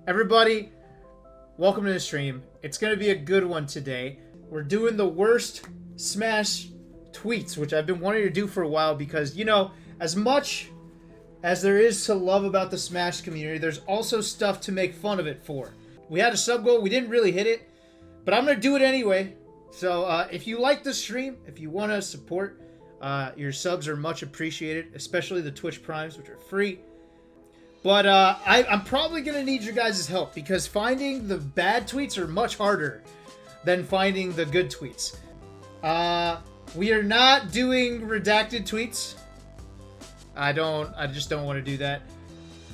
Everybody, welcome to the stream. It's going to be a good one today. We're doing the worst Smash tweets, which I've been wanting to do for a while because, you know, as much as there is to love about the Smash community, there's also stuff to make fun of it for. We had a sub goal, we didn't really hit it, but I'm going to do it anyway. So if you like the stream, if you want to support, your subs are much appreciated, especially the Twitch Primes, which are free. But I'm probably going to need your guys' help because finding the bad tweets are much harder than finding the good tweets. We are not doing redacted tweets. I just don't want to do that.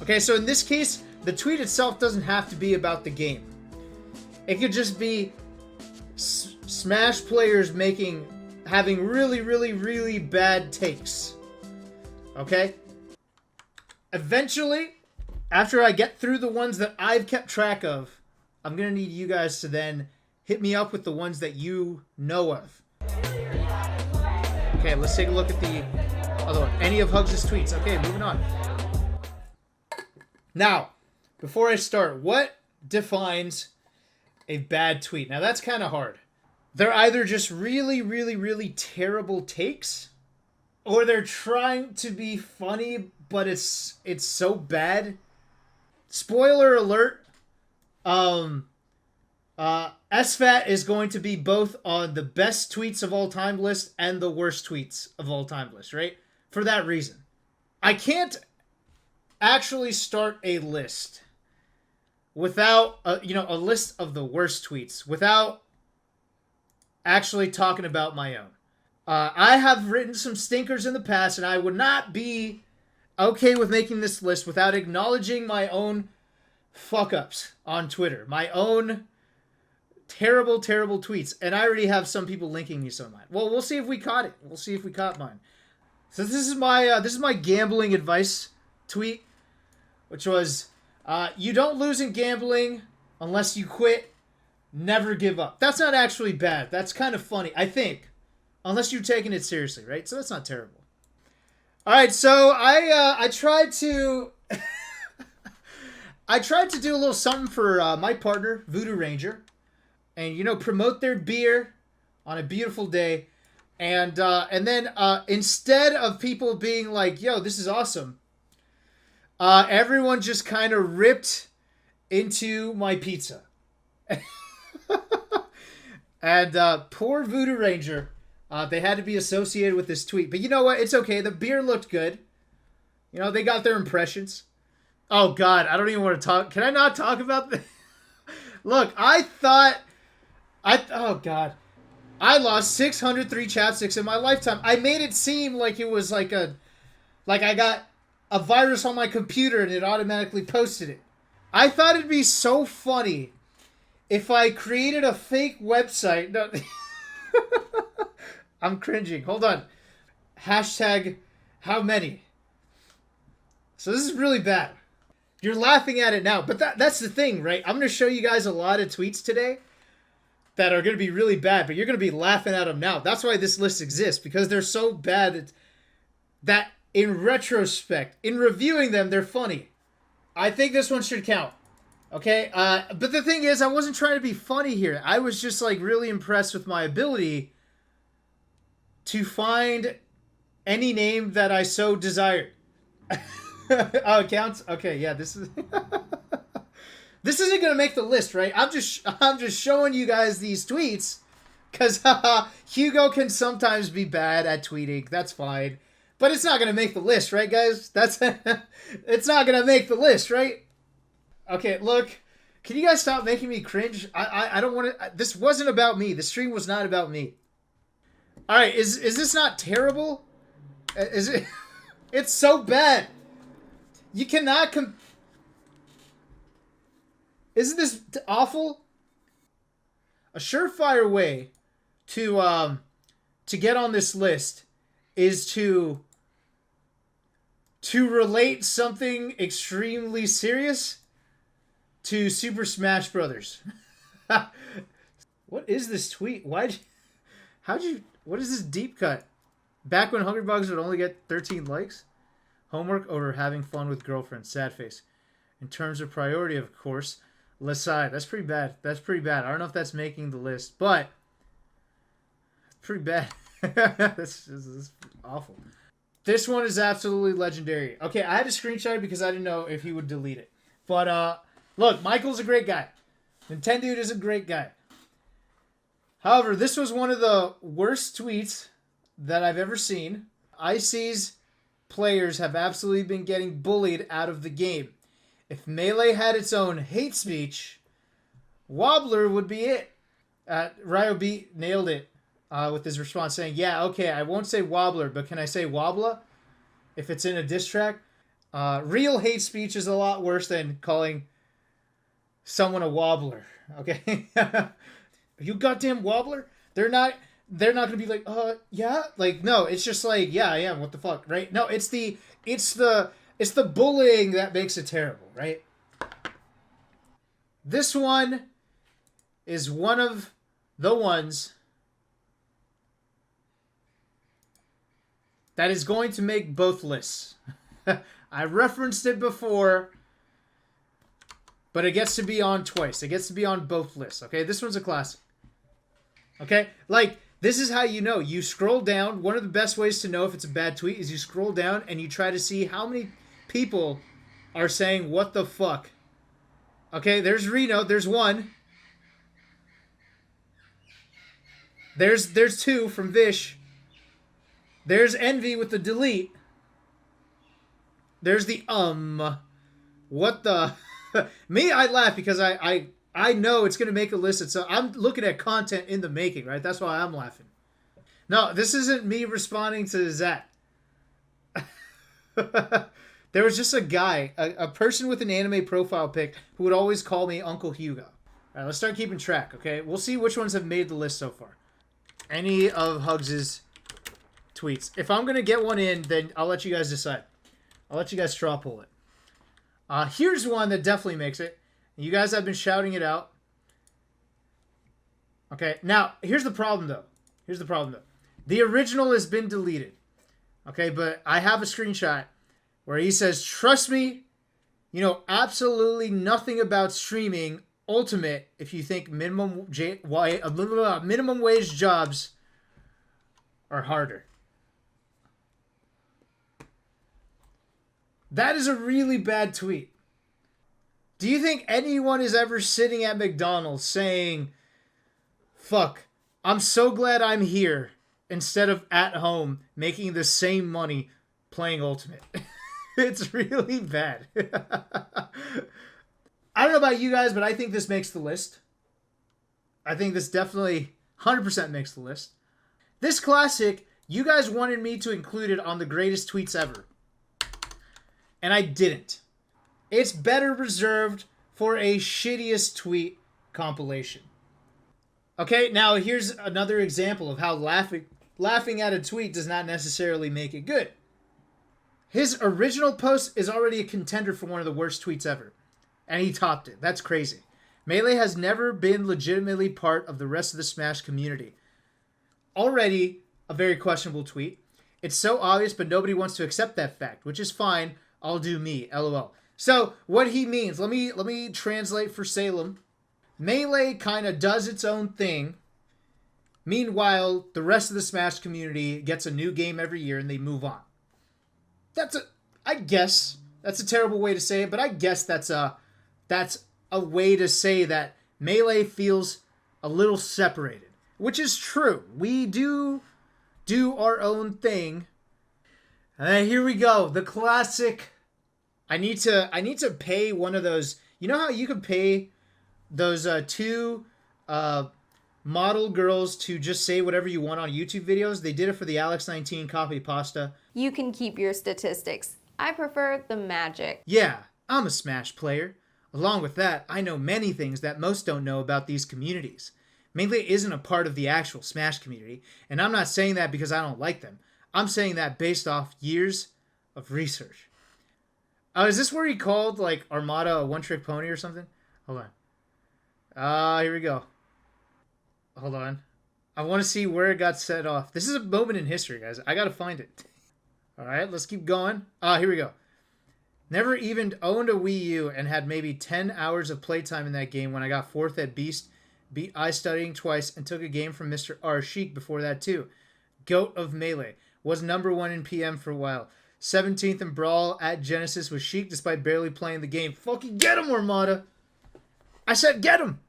Okay, so in this case, the tweet itself doesn't have to be about the game. It could just be Smash players having really bad takes. Okay? Eventually, after I get through the ones that I've kept track of, I'm going to need you guys to then hit me up with the ones that you know of. Okay, let's take a look at the other one. Any of Hugs' tweets. Okay, moving on. Now, before I start, what defines a bad tweet? Now, that's kind of hard. They're either just really terrible takes, or they're trying to be funny, but it's so bad. Spoiler alert, SFAT is going to be both on the best tweets of all time list and the worst tweets of all time list, right? For that reason. I can't actually start a list without, a list of the worst tweets without actually talking about my own. I have written some stinkers in the past, and I would not be okay with making this list without acknowledging my own fuck-ups on Twitter. My own terrible tweets. And I already have some people linking me some of mine. Well, we'll see if we caught it. We'll see if we caught mine. So this is my gambling advice tweet, which was, you don't lose in gambling unless you quit. Never give up. That's not actually bad. That's kind of funny, I think. Unless you're taking it seriously, right? So that's not terrible. All right, so I tried to I tried to do a little something for my partner, Voodoo Ranger, and promote their beer on a beautiful day, and then instead of people being like, "Yo, this is awesome," everyone just kind of ripped into my pizza, and poor Voodoo Ranger. They had to be associated with this tweet. But you know what? It's okay. The beer looked good. They got their impressions. Oh, God. I don't even want to talk. Can I not talk about this? Look, oh, God. I lost 603 chapsticks in my lifetime. I made it seem like it was like I got a virus on my computer and it automatically posted it. I thought it'd be so funny if I created a fake website. No. I'm cringing. Hold on. Hashtag how many? So this is really bad. You're laughing at it now. But that's the thing, right? I'm going to show you guys a lot of tweets today that are going to be really bad. But you're going to be laughing at them now. That's why this list exists. Because they're so bad that in retrospect, in reviewing them, they're funny. I think this one should count. Okay? But the thing is, I wasn't trying to be funny here. I was just really impressed with my ability to find any name that I so desired. Oh, it counts? Okay, yeah, this is this isn't gonna make the list, right? I'm just showing you guys these tweets because Hugo can sometimes be bad at tweeting. That's fine, but it's not gonna make the list, right, guys? It's not gonna make the list, right? Okay, look, can you guys stop making me cringe? I don't want to. This wasn't about me. The stream was not about me. All right, is this not terrible? Is it? It's so bad. You cannot Isn't this awful? A surefire way to get on this list is to relate something extremely serious to Super Smash Brothers. What is this tweet? What is this deep cut? Back when Hungry Bugs would only get 13 likes? Homework over having fun with girlfriends. Sad face. In terms of priority, of course. Lasai. That's pretty bad. That's pretty bad. I don't know if that's making the list, but it's pretty bad. This is awful. This one is absolutely legendary. Okay, I had to screenshot it because I didn't know if he would delete it. But look, Michael's a great guy. Nintendo is a great guy. However, this was one of the worst tweets that I've ever seen. IC's players have absolutely been getting bullied out of the game. If Melee had its own hate speech, Wobbler would be it. Ryo B nailed it with his response saying, yeah, okay, I won't say Wobbler, but can I say Wobbler if it's in a diss track? Real hate speech is a lot worse than calling someone a wobbler. Okay? You goddamn wobbler? They're not gonna be like, yeah? Like, no, it's just like, yeah, I am, what the fuck, right? No, it's the bullying that makes it terrible, right? This one is one of the ones that is going to make both lists. I referenced it before, but it gets to be on twice. It gets to be on both lists, okay? This one's a classic. Okay? Like, this is how you know. You scroll down. One of the best ways to know if it's a bad tweet is you scroll down and you try to see how many people are saying, what the fuck? Okay, there's Reno. There's one. There's two from Vish. There's Envy with the delete. There's the What the... Me, I laugh because I know it's going to make a list. So I'm looking at content in the making, right? That's why I'm laughing. No, this isn't me responding to Zach. There was just a guy, a person with an anime profile pic who would always call me Uncle Hugo. All right, let's start keeping track, okay? We'll see which ones have made the list so far. Any of Hugs' tweets. If I'm going to get one in, then I'll let you guys decide. I'll let you guys straw poll it. Here's one that definitely makes it. You guys have been shouting it out. Okay, now, here's the problem, though. The original has been deleted. Okay, but I have a screenshot where he says, trust me, you know absolutely nothing about streaming Ultimate if you think minimum wage jobs are harder. That is a really bad tweet. Do you think anyone is ever sitting at McDonald's saying, fuck, I'm so glad I'm here instead of at home making the same money playing Ultimate? It's really bad. I don't know about you guys, but I think this makes the list. I think this definitely 100% makes the list. This classic, you guys wanted me to include it on the greatest tweets ever. And I didn't. It's better reserved for a shittiest tweet compilation. Okay, now here's another example of how laughing at a tweet does not necessarily make it good. His original post is already a contender for one of the worst tweets ever. And he topped it. That's crazy. Melee has never been legitimately part of the rest of the Smash community. Already a very questionable tweet. It's so obvious, but nobody wants to accept that fact, which is fine. I'll do me, LOL. So, what he means, let me translate for Salem. Melee kind of does its own thing. Meanwhile, the rest of the Smash community gets a new game every year and they move on. I guess, that's a terrible way to say it, but I guess that's a way to say that Melee feels a little separated, which is true. We do our own thing. And then here we go, the classic. I need to pay one of those. You know how you can pay those two model girls to just say whatever you want on YouTube videos? They did it for the Alex19 copy pasta. You can keep your statistics. I prefer the magic. Yeah, I'm a Smash player. Along with that, I know many things that most don't know about these communities. Melee isn't a part of the actual Smash community, and I'm not saying that because I don't like them. I'm saying that based off years of research. Is this where he called, like, Armada a one-trick pony or something? Hold on. Here we go. Hold on. I want to see where it got set off. This is a moment in history, guys. I gotta find it. Alright, let's keep going. Here we go. Never even owned a Wii U and had maybe 10 hours of playtime in that game when I got 4th at Beast, beat I Studying twice, and took a game from Mr. R. Sheik before that too. GOAT of Melee. Was number 1 in PM for a while. 17th in Brawl at Genesis with Sheik despite barely playing the game. Fucking get him, Armada! I said get him!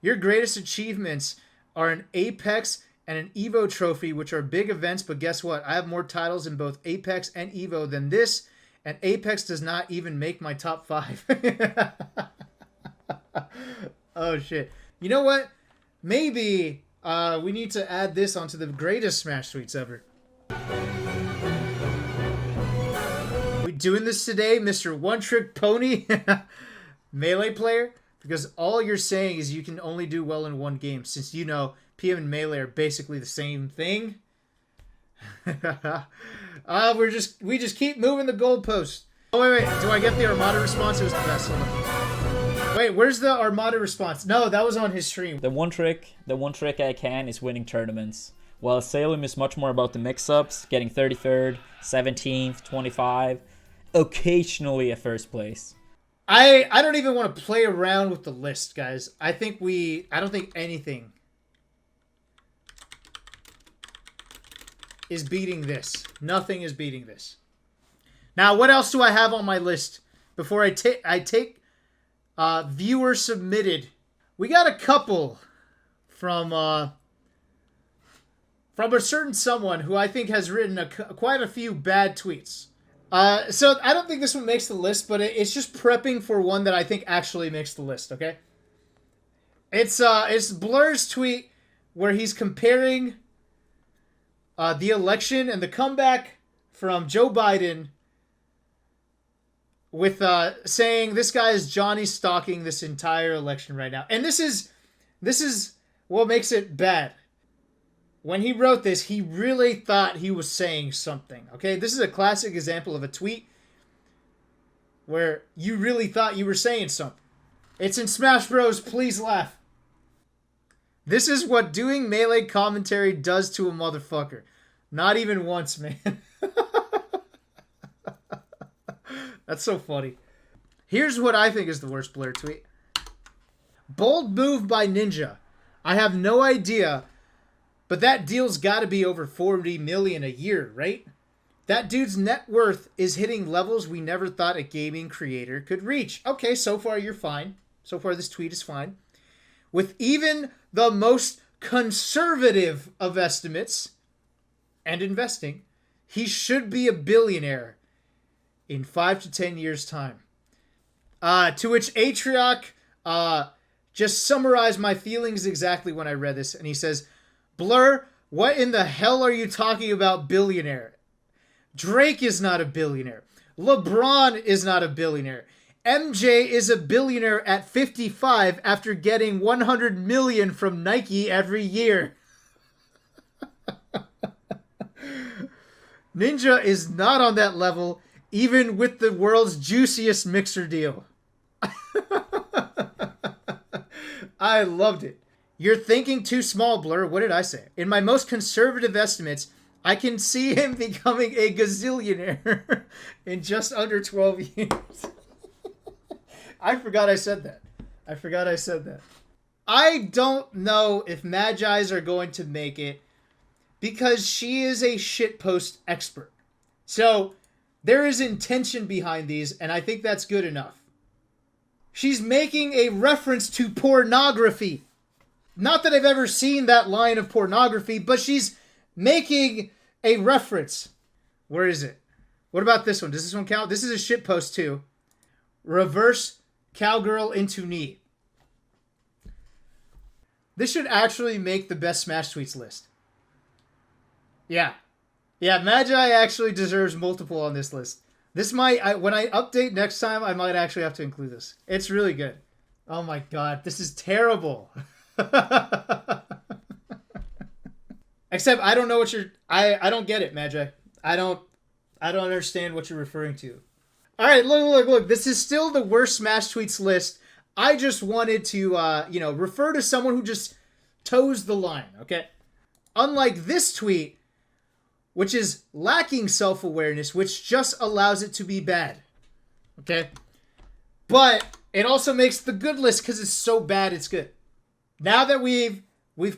Your greatest achievements are an Apex and an Evo trophy, which are big events, but guess what? I have more titles in both Apex and Evo than this, and Apex does not even make my top 5. Oh, shit. You know what? Maybe we need to add this onto the greatest Smash tweets ever. We doing this today, Mr. One Trick Pony? Melee player? Because all you're saying is you can only do well in one game, since you know PM and Melee are basically the same thing. We just keep moving the goalposts. Oh wait, do I get the Armada response? It was the best one. Wait, where's the Armada response? No, that was on his stream. The one trick I can is winning tournaments. While Salem is much more about the mix-ups, getting 33rd, 17th, 25, occasionally a first place. I don't even want to play around with the list, guys. I don't think anything is beating this. Nothing is beating this. Now, what else do I have on my list before I take viewer submitted? We got a couple from a certain someone who I think has written quite a few bad tweets. So I don't think this one makes the list, but it's just prepping for one that I think actually makes the list, okay? It's Blur's tweet where he's comparing the election and the comeback from Joe Biden with saying this guy is Johnny stalking this entire election right now. And this is what makes it bad. When he wrote this, he really thought he was saying something. Okay, this is a classic example of a tweet where you really thought you were saying something. It's in Smash Bros. Please laugh. This is what doing Melee commentary does to a motherfucker. Not even once, man. That's so funny. Here's what I think is the worst Blur tweet. Bold move by Ninja. I have no idea, but that deal's got to be over 40 million a year, right? That dude's net worth is hitting levels we never thought a gaming creator could reach. Okay, so far you're fine. So far this tweet is fine. With even the most conservative of estimates and investing, he should be a billionaire in 5 to 10 years' time. To which Atrioc just summarized my feelings exactly when I read this, and he says, Blur, what in the hell are you talking about billionaire? Drake is not a billionaire. LeBron is not a billionaire. MJ is a billionaire at 55 after getting 100 million from Nike every year. Ninja is not on that level, even with the world's juiciest mixer deal. I loved it. You're thinking too small, Blur. What did I say? In my most conservative estimates, I can see him becoming a gazillionaire in just under 12 years. I forgot I said that. I don't know if Magi's are going to make it because she is a shitpost expert. So there is intention behind these, and I think that's good enough. She's making a reference to pornography. Not that I've ever seen that line of pornography, but she's making a reference. Where is it? What about this one? Does this one count? This is a shitpost too. Reverse cowgirl into knee. This should actually make the best Smash tweets list. Yeah, Magi actually deserves multiple on this list. This might, when I update next time, I might actually have to include this. It's really good. Oh my god, this is terrible. Except I don't know what you're, I don't get it, Magi. I don't understand what you're referring to. Alright, look. This is still the worst Smash tweets list. I just wanted to, refer to someone who just toes the line, okay? Unlike this tweet, which is lacking self-awareness, which just allows it to be bad. Okay? But it also makes the good list because it's so bad it's good. Now that we've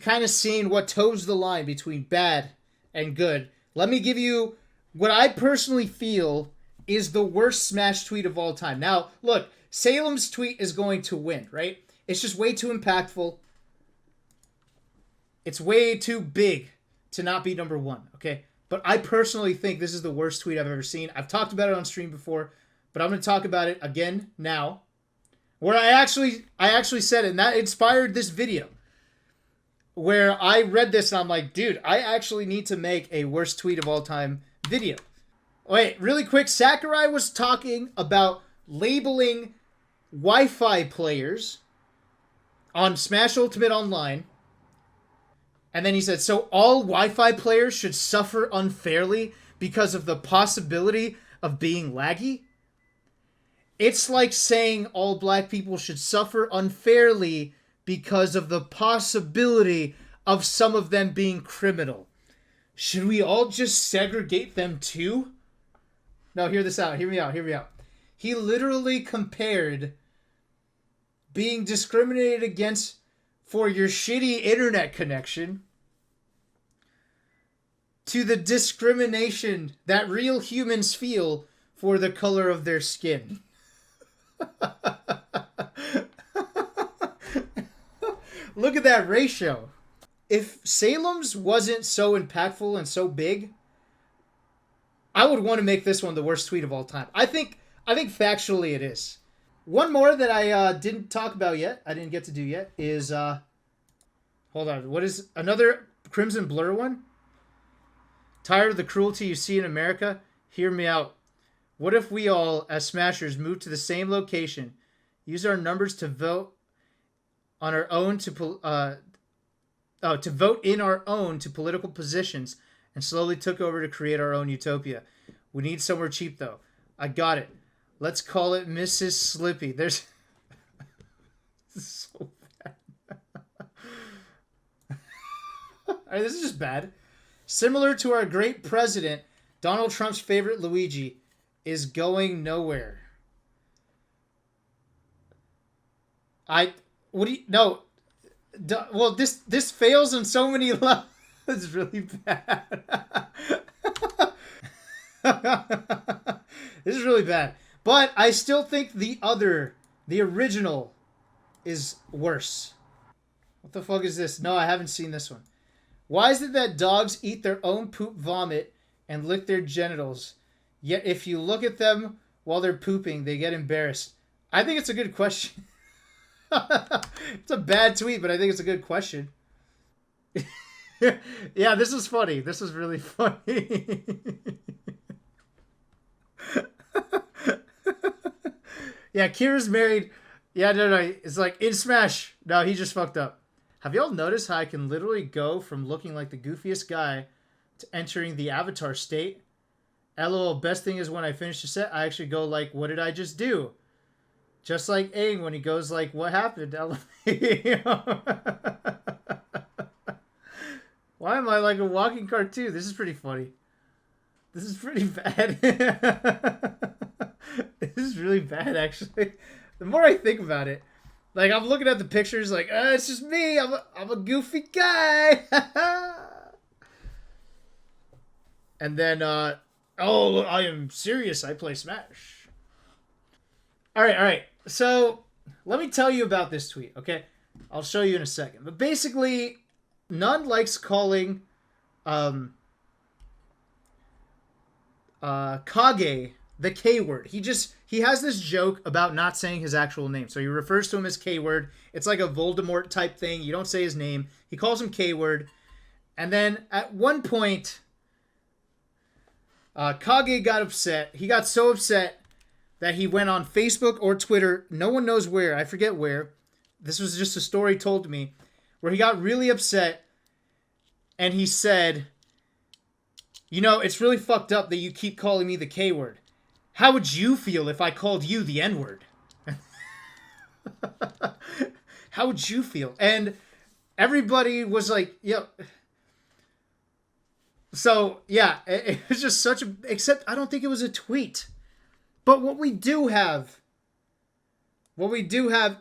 kind of seen what toes the line between bad and good, let me give you what I personally feel is the worst Smash tweet of all time. Now, look, Salem's tweet is going to win, right? It's just way too impactful. It's way too big to not be number one, okay? But I personally think this is the worst tweet I've ever seen. I've talked about it on stream before, but I'm going to talk about it again now. Where I actually said it, and that inspired this video. Where I read this and I'm like, dude, I actually need to make a worst tweet of all time video. Wait, really quick, Sakurai was talking about labeling Wi-Fi players on Smash Ultimate Online. And then he said, so all Wi-Fi players should suffer unfairly because of the possibility of being laggy? It's like saying all black people should suffer unfairly because of the possibility of some of them being criminal. Should we all just segregate them too? No, hear this out. Hear me out. He literally compared being discriminated against for your shitty internet connection to the discrimination that real humans feel for the color of their skin. Look at that ratio. If Salem's wasn't so impactful and so big, I would want to make this one the worst tweet of all time. I think factually it is. One more that I didn't talk about yet, I didn't get to do yet, is hold on, what is another Crimson Blur one? Tired of the cruelty you see in America? Hear me out. What if we all, as Smashers, move to the same location, use our numbers to vote on our own to vote in our own to political positions, and slowly took over to create our own utopia? We need somewhere cheap though. I got it. Let's call it Mrs. Slippy. There's this is so bad. Alright, this is just bad. Similar to our great president, Donald Trump's favorite Luigi is going nowhere. No. Well, this fails on so many levels. It's really bad. This is really bad. But I still think the original, is worse. What the fuck is this? No, I haven't seen this one. Why is it that dogs eat their own poop vomit and lick their genitals? Yet if you look at them while they're pooping, they get embarrassed. I think it's a good question. It's a bad tweet, but I think it's a good question. Yeah, this is funny. This is really funny. Yeah, Kira's married. Yeah, no. It's like, in Smash. No, he just fucked up. Have y'all noticed how I can literally go from looking like the goofiest guy to entering the avatar state? LOL, best thing is when I finish the set, I actually go like, what did I just do? Just like Aang when he goes like, what happened? Why am I like a walking cartoon? This is pretty funny. This is pretty bad. This is really bad, actually. The more I think about it, like, I'm looking at the pictures like, it's just me. I'm a goofy guy. And then, oh, I am serious. I play Smash. All right. So, let me tell you about this tweet, okay? I'll show you in a second. But basically, None likes calling Kage the K-word. He has this joke about not saying his actual name. So he refers to him as K-word. It's like a Voldemort type thing. You don't say his name. He calls him K-word. And then at one point, Kage got upset. He got so upset that he went on Facebook or Twitter. No one knows where. I forget where. This was just a story told to me, where he got really upset and he said, you know, it's really fucked up that you keep calling me the K-word. How would you feel if I called you the N-word? How would you feel? And everybody was like, yeah. So, yeah, it was just such a... Except I don't think it was a tweet. But what we do have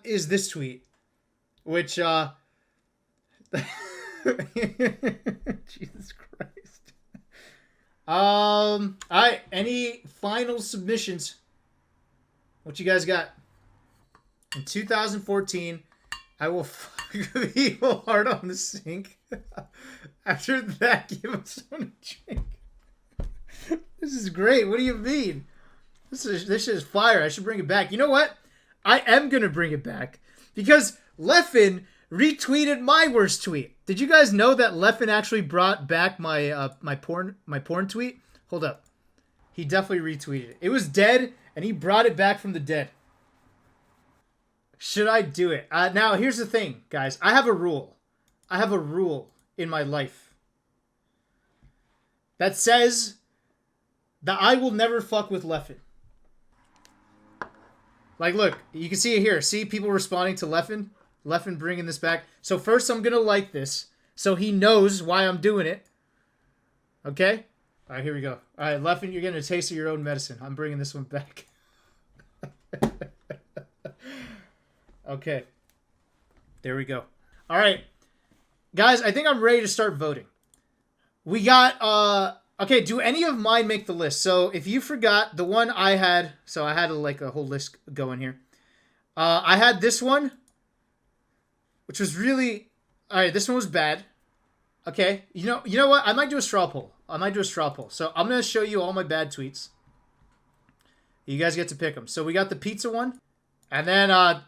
is this tweet, which Jesus Christ. All right, any final submissions? What you guys got? In 2014, I will fuck people hard on the sink. After that, give us something to drink. This is great. What do you mean? This is fire. I should bring it back. You know what? I am gonna bring it back because Leffen retweeted my worst tweet. Did you guys know that Leffen actually brought back my my porn tweet? Hold up. He definitely retweeted it. It was dead, and he brought it back from the dead. Should I do it? Now, here's the thing, guys. I have a rule. I have a rule in my life that says that I will never fuck with Leffen. Like, look, you can see it here. See people responding to Leffen? Leffen bringing this back. So first I'm going to like this so he knows why I'm doing it. Okay? All right, here we go. All right, Leffen, you're getting a taste of your own medicine. I'm bringing this one back. Okay. There we go. All right. Guys, I think I'm ready to start voting. We got, okay, do any of mine make the list? So if you forgot the one I had, so I had like a whole list going here. I had this one, which was really, all right, this one was bad. Okay, you know what? I might do a straw poll. So I'm going to show you all my bad tweets. You guys get to pick them. So we got the pizza one. And then, oh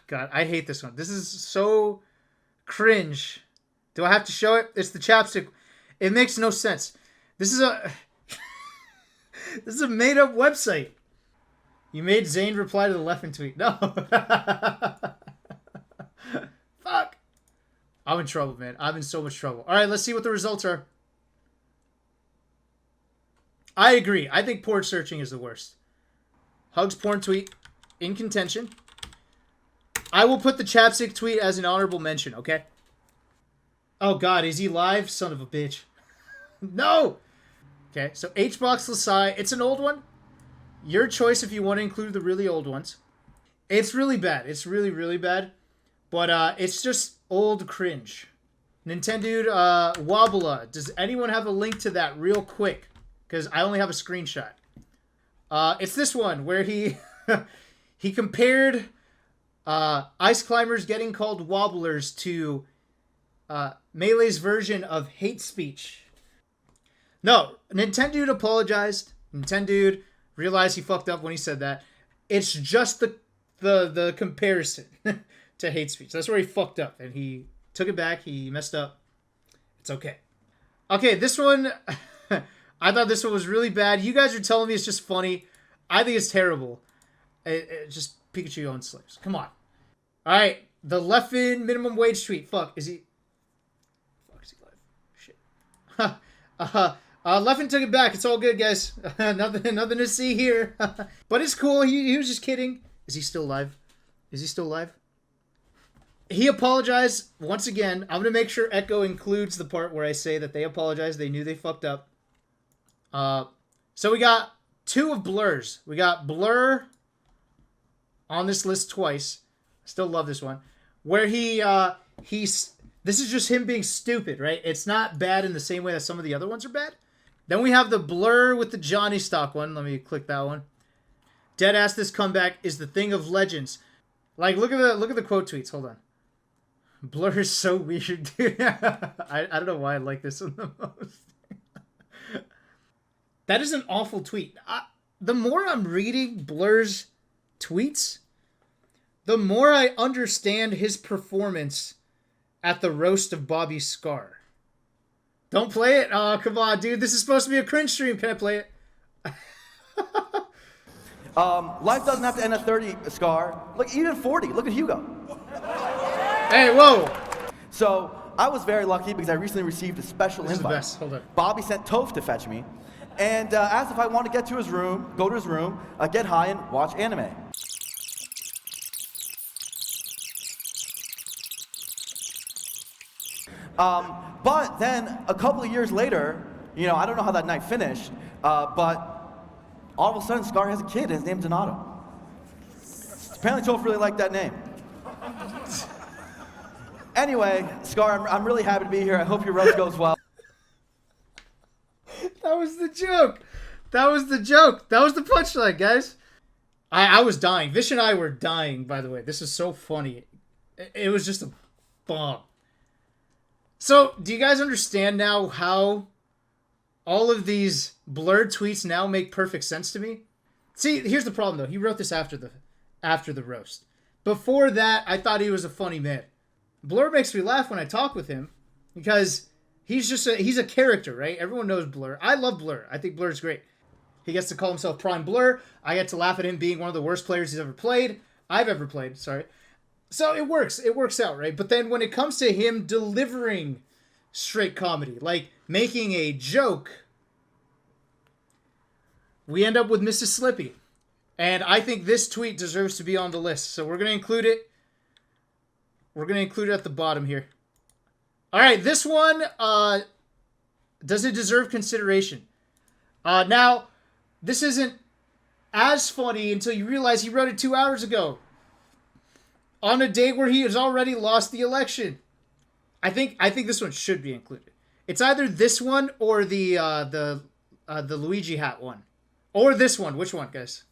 God, I hate this one. This is so cringe. Do I have to show it? It's the chapstick. It makes no sense. This is a this is a made-up website. You made Zane reply to the Leffen tweet. No. Fuck. I'm in trouble, man. I'm in so much trouble. All right, let's see what the results are. I agree. I think porn searching is the worst. Hugs porn tweet in contention. I will put the chapstick tweet as an honorable mention, okay? Oh, God. Is he live? Son of a bitch. No! Okay, so HBox Lasai. It's an old one. Your choice if you want to include the really old ones. It's really bad. It's really, really bad. But it's just old cringe. Nintendo Wobbla. Does anyone have a link to that real quick? Because I only have a screenshot. It's this one where he he compared ice climbers getting called wobblers to Melee's version of hate speech. No, Nintendo apologized. Nintendo realized he fucked up when he said that. It's just the comparison to hate speech. That's where he fucked up, and he took it back. He messed up. It's okay. Okay, this one, I thought this one was really bad. You guys are telling me it's just funny. I think it's terrible. It just Pikachu owns slaves. Come on. All right, the Leffen minimum wage tweet. Fuck, is he live? Shit. Leffen took it back. It's all good, guys. nothing to see here. But it's cool. He was just kidding. Is he still live? He apologized once again. I'm going to make sure Echo includes the part where I say that they apologized. They knew they fucked up. So we got two of Blurs. We got Blur on this list twice. I still love this one. Where this is just him being stupid, right? It's not bad in the same way that some of the other ones are bad. Then we have the Blur with the Johnny Stock one. Let me click that one. Deadass, this comeback is the thing of legends. Like, look at the quote tweets. Hold on. Blur is so weird, dude. I don't know why I like this one the most. That is an awful tweet. The more I'm reading Blur's tweets, the more I understand his performance at the roast of Bobby Scar. Don't play it? Oh, come on, dude. This is supposed to be a cringe stream. Can I play it? Life doesn't have to end at 30, Scar. Look, even 40. Look at Hugo. Hey, whoa. So, I was very lucky because I recently received a special This is the invite. best. Hold on. Bobby sent Toph to fetch me and asked if I wanted to go to his room, get high, and watch anime. But then, a couple of years later, I don't know how that night finished, but All of a sudden, Scar has a kid, and his name's Donato. Apparently, Toph really liked that name. Anyway, Scar, I'm really happy to be here. I hope your roast goes well. That was the joke. That was the joke. That was the punchline, guys. I was dying. Vish and I were dying, by the way. This is so funny. It was just a bomb. So, do you guys understand now how all of these blurred tweets now make perfect sense to me? See, here's the problem, though. He wrote this after the roast. Before that, I thought he was a funny man. Blur makes me laugh when I talk with him because he's a character, right? Everyone knows Blur. I love Blur. I think Blur's great. He gets to call himself Prime Blur. I get to laugh at him being one of the worst players I've ever played, sorry. So it works. It works out, right? But then when it comes to him delivering straight comedy, like making a joke, we end up with Mrs. Slippy. And I think this tweet deserves to be on the list. So we're going to include it. We're going to include it at the bottom here. All right, this one, does it deserve consideration? Now, this isn't as funny until you realize he wrote it 2 hours ago. On a day where he has already lost the election. I think this one should be included. It's either this one or the Luigi hat one. Or this one. Which one, guys?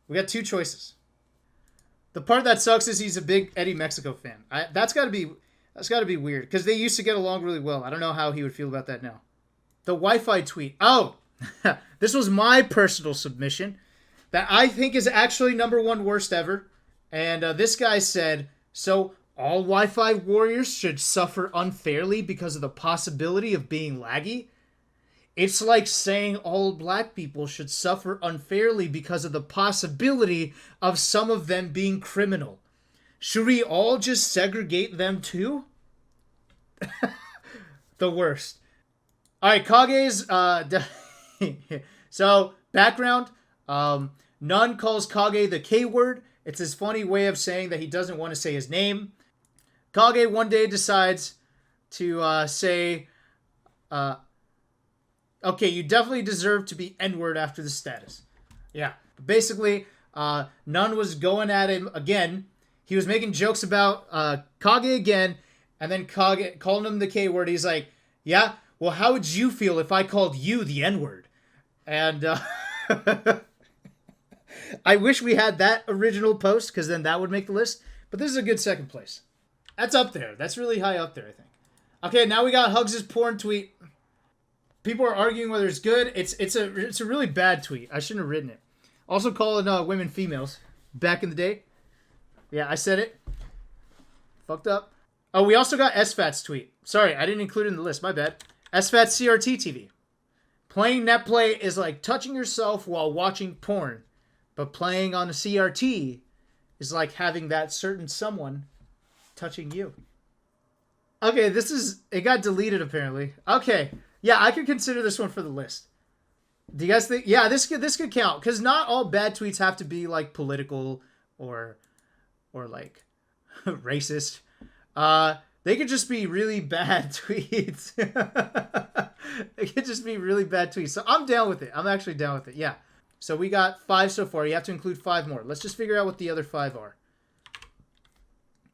We got two choices. The part that sucks is he's a big Eddie Mexico fan. That's got to be weird because they used to get along really well. I don't know how he would feel about that now. The Wi-Fi tweet. Oh, this was my personal submission that I think is actually #1 worst ever. And this guy said, so all Wi-Fi warriors should suffer unfairly because of the possibility of being laggy? It's like saying all black people should suffer unfairly because of the possibility of some of them being criminal. Should we all just segregate them too? The worst. All right, Kage's... So, background. None calls Kage the K-word. It's his funny way of saying that he doesn't want to say his name. Kage one day decides to say... okay, you definitely deserve to be N-word after the status. Yeah. But basically, None was going at him again. He was making jokes about Kage again, and then Kage calling him the K-word. He's like, yeah, well, how would you feel if I called you the N-word? And I wish we had that original post, because then that would make the list. But this is a good second place. That's up there. That's really high up there, I think. Okay, now we got Hugs' porn tweet. People are arguing whether it's good. It's a really bad tweet. I shouldn't have written it. Also calling women females back in the day. Yeah, I said it. Fucked up. Oh, we also got SFAT's tweet. Sorry, I didn't include it in the list. My bad. SFAT CRT TV. Playing netplay is like touching yourself while watching porn. But playing on a CRT is like having that certain someone touching you. Okay, it got deleted apparently. Okay. Yeah, I could consider this one for the list. Do you guys think? Yeah, this could count, because not all bad tweets have to be like political or like racist. They could just be really bad tweets. They could just be really bad tweets. So I'm down with it. I'm actually down with it. Yeah. So we got 5 so far. You have to include 5 more. Let's just figure out what the other 5 are.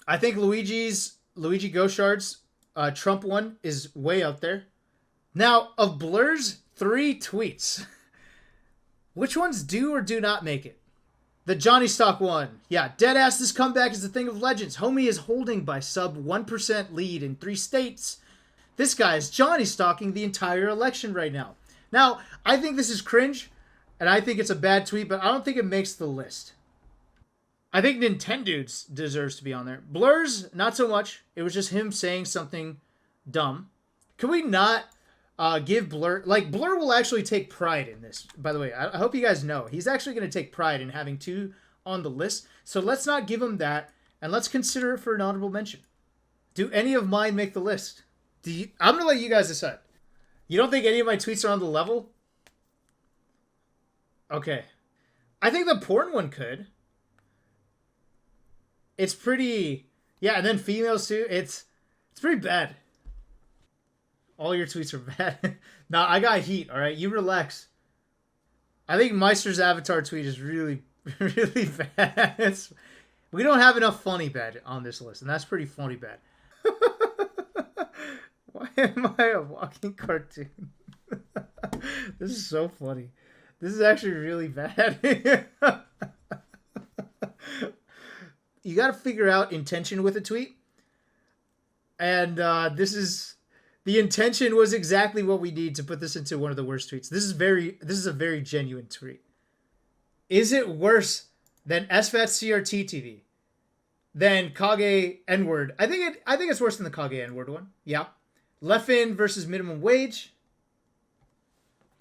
I think Luigi Gauchard's Trump one is way out there. Now, of Blur's 3 tweets, which ones do or do not make it? The Johnny Stock one. Yeah, deadass, this comeback is a thing of legends. Homie is holding by sub 1% lead in 3 states. This guy is Johnny Stocking the entire election right now. Now, I think this is cringe, and I think it's a bad tweet, but I don't think it makes the list. I think Nintendudes deserves to be on there. Blur's, not so much. It was just him saying something dumb. Can we not give Blur... Like, Blur will actually take pride in this, by the way. I hope you guys know. He's actually going to take pride in having 2 on the list. So let's not give him that, and let's consider it for an honorable mention. Do any of mine make the list? I'm going to let you guys decide. You don't think any of my tweets are on the level? Okay. I think the porn one could. It's pretty... Yeah, and then females too. It's pretty bad. All your tweets are bad. Nah, I got heat, alright? You relax. I think Meister's avatar tweet is really, really bad. We don't have enough funny bad on this list, and that's pretty funny bad. Why am I a walking cartoon? This is so funny. This is actually really bad. You got to figure out intention with a tweet. And the intention was exactly what we need to put this into one of the worst tweets. This is a very genuine tweet. Is it worse than SFAT CRT TV? Than Kage N-word? I think it's worse than the Kage N-word one. Yeah. Leffen versus minimum wage.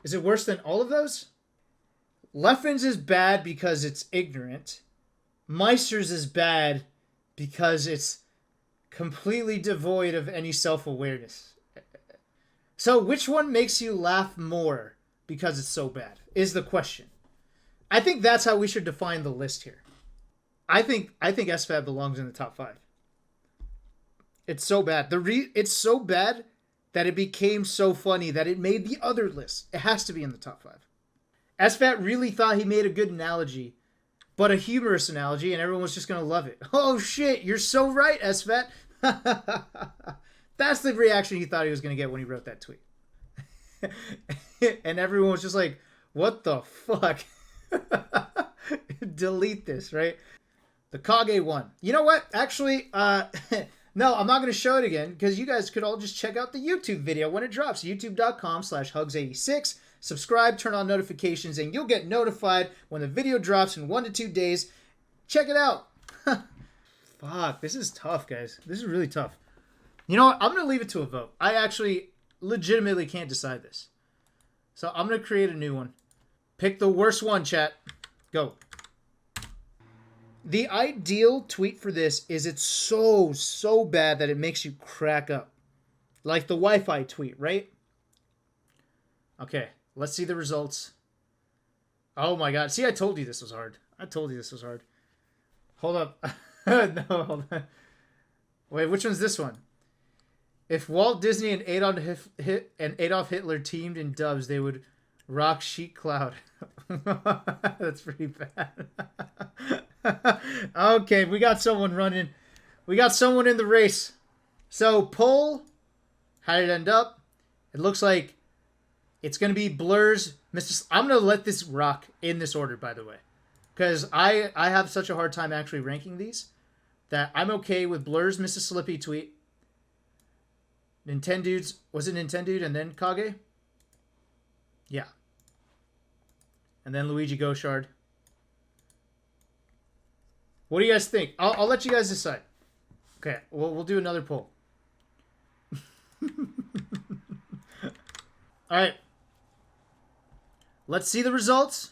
Is it worse than all of those? Leffen's is bad because it's ignorant. Meister's is bad because it's completely devoid of any self-awareness. So which one makes you laugh more because it's so bad is the question. I think that's how we should define the list here. I think SFAT belongs in the top 5. It's so bad. It's so bad that it became so funny that it made the other list. It has to be in the top 5. SFAT really thought he made a good analogy, but a humorous analogy, and everyone was just going to love it. Oh shit, you're so right, SFAT. That's the reaction he thought he was going to get when he wrote that tweet. And everyone was just like, what the fuck? Delete this, right? The Kage one. You know what? Actually, no, I'm not going to show it again because you guys could all just check out the YouTube video when it drops. youtube.com/hugs86. Subscribe, turn on notifications, and you'll get notified when the video drops in 1 to 2 days. Check it out. Fuck, this is tough, guys. This is really tough. You know what? I'm going to leave it to a vote. I actually legitimately can't decide this. So I'm going to create a new one. Pick the worst one, chat. Go. The ideal tweet for this is it's so bad that it makes you crack up. Like the Wi-Fi tweet, right? Okay, let's see the results. Oh my god. See, I told you this was hard. Hold up. No, hold on. Wait, which one's this one? If Walt Disney and Adolf Hitler teamed in dubs, they would rock Sheet Cloud. That's pretty bad. Okay, we got someone running. We got someone in the race. So, poll, how did it end up? It looks like it's going to be Blur's Mr. I'm going to let this rock in this order, by the way. Because I have such a hard time actually ranking these that I'm okay with Blur's Mr. Slippy tweet. Nintendude's, was it Nintendude and then Kage? Yeah. And then Luigi Gauchard. What do you guys think? I'll let you guys decide. Okay, we'll do another poll. All right. Let's see the results.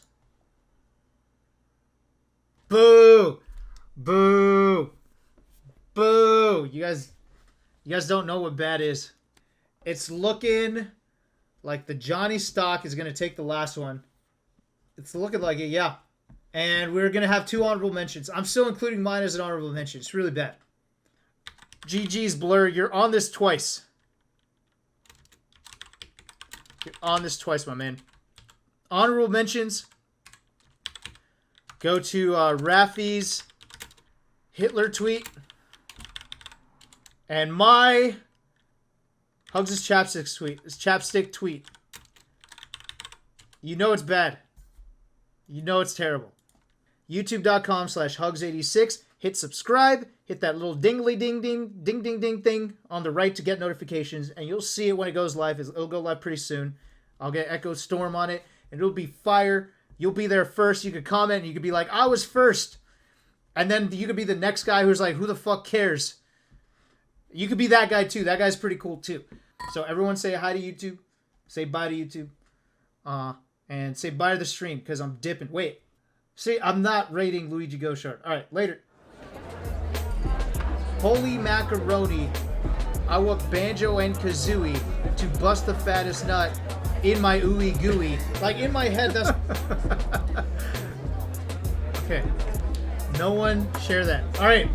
Boo! Boo! Boo! You guys don't know what bad is. It's looking like the Johnny Stock is going to take the last one. It's looking like it, yeah. And we're going to have 2 honorable mentions. I'm still including mine as an honorable mention. It's really bad. GG's, Blur. You're on this twice. You're on this twice, my man. Honorable mentions. Go to Rafi's Hitler tweet. And my Hugs' chapstick tweet. You know it's bad. You know it's terrible. YouTube.com/hugs86. Hit subscribe. Hit that little dingly ding thing on the right to get notifications. And you'll see it when it goes live. It'll go live pretty soon. I'll get Echo Storm on it. And it'll be fire. You'll be there first. You could comment. And you could be like, I was first. And then you could be the next guy who's like, who the fuck cares? You could be that guy too. That guy's pretty cool too. So everyone say hi to YouTube. Say bye to YouTube. And say bye to the stream because I'm dipping. Wait. See, I'm not rating Luigi Gauchard. All right, later. Holy macaroni. I want Banjo and Kazooie to bust the fattest nut in my ooey gooey. Like in my head, that's... Okay. No one share that. All right.